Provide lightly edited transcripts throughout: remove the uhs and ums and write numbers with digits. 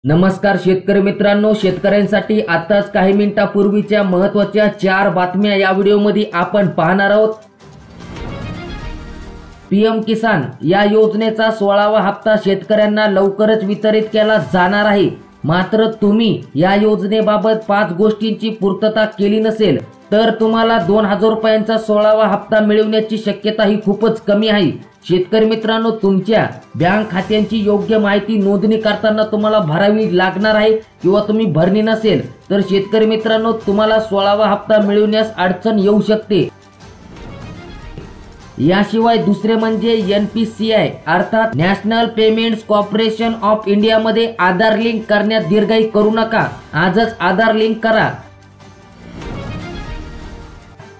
नमस्कार शेतकरी मित्रांनो, शेतकऱ्यांसाठी आताच काही मिनिटांपूर्वीच्या महत्त्वाच्या 4 बातम्या या व्हिडिओमध्ये आपण पाहणार आहोत। पीएम किसान या योजनेचा 16वा हप्ता शेतकऱ्यांना लवकरच वितरित केला जाणार आहे। मात्र तुम्ही या योजनेबाबत 5 गोष्टींची पूर्तता केली नसेल तर तुम्हाला 2000 रुपयांचा 16वा हप्ता मिळवण्याची शक्यता ही खूपच कमी आहे। शेतकरी मित्रांनो, तुमच्या बँक खात्यांची योग्य माहिती नोंदणी करताना तुम्हाला भरावी लागणार आहे किंवा तुम्ही भरली नसेल तर शेतकरी मित्रांनो तुम्हाला 16वा हप्ता मिळवण्यास अडचण येऊ शकते। याशिवाय दुसरे म्हणजे NPCI अर्थात national payments corporation of India मध्ये आधार लिंक करण्यात दीर्घाई करू नका, आजच आधार लिंक करा।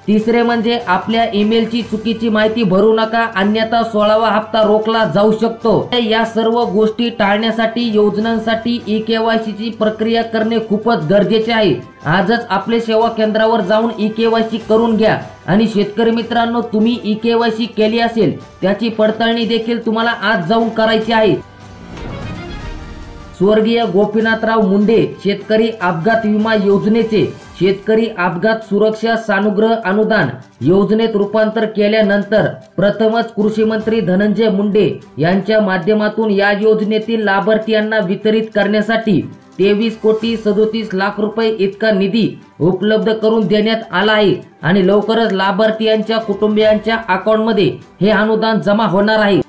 तिसरे म्हणजे आपल्या ईमेलची चुकीची माहिती भरू नका, अन्यथा 16वा हप्ता रोखला जाऊ शकतो। या सर्व गोष्टी टाळण्यासाठी योजनांसाठी eKYC ची प्रक्रिया करणे खूपच गरजेचे आहे। आजच आपले सेवा केंद्रावर जाऊन eKYC करून घ्या। आणि शेतकरी मित्रांनो, तुम्ही eKYC केली असेल त्याची पडताळणी देखील तुम्हाला आज जाऊन करायची आहे। स्वर्गीय गोपीनाथराव मुंडे शेतकरी अपघात विमा योजनेचे शेतकरी अपघात सुरक्षा सानुग्रह अनुदान योजनेत रूपांतर केल्यानंतर प्रथमच कृषी मंत्री धनंजय मुंडे यांच्या माध्यमातून या योजनेतील लाभार्थ्यांना वितरित करण्यासाठी 23,37,00,000 रुपये इतका निधी उपलब्ध करून देण्यात आला आहे आणि लवकरच लाभार्थ्यांच्या कुटुंबियांच्या अकाउंटमध्ये हे अनुदान जमा होणार आहे।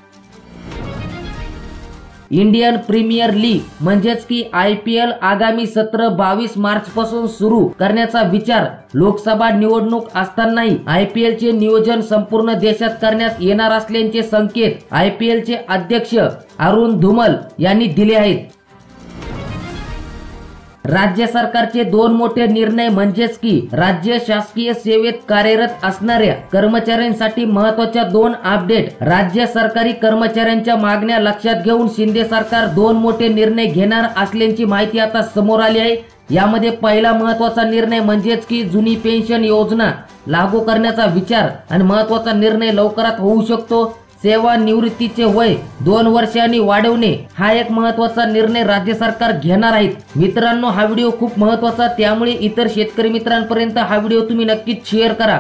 इंडियन प्रीमियर लीग म्हणजेच की IPL आगामी सत्र 22 मार्च पासून सुरू करण्याचा विचार लोकसभा निवडणूक असतानाही IPL चे नियोजन संपूर्ण देशात करण्यात येणार असल्याचे संकेत IPL चे अध्यक्ष अरुण धुमल यांनी दिले आहेत। राज्य सरकारचे 2 मोठे निर्णय म्हणजेच की राज्य शासकीय सेवेत कार्यरत असणाऱ्या कर्मचाऱ्यांसाठी महत्त्वाच्या 2 अपडेट। राज्य सरकारी कर्मचाऱ्यांच्या मागण्या लक्षात घेऊन शिंदे सरकार 2 मोठे निर्णय घेणार असल्याची माहिती आता समोर आली आहे। यामध्ये पहिला महत्त्वाचा निर्णय म्हणजेच की जुनी पेन्शन योजना लागू करण्याचा विचार आणि महत्त्वाचा निर्णय लवकरात होऊ शकतो। सेवानिवृत्तीचे वय 2 वर्षांनी वाढवणे हा एक महत्त्वाचा निर्णय राज्य सरकार घेणार आहे। मित्रांनो, हा व्हिडिओ खूप महत्त्वाचा, त्यामुळे इतर शेतकरी मित्रांपर्यंत हा व्हिडिओ तुम्ही नक्कीच शेअर करा।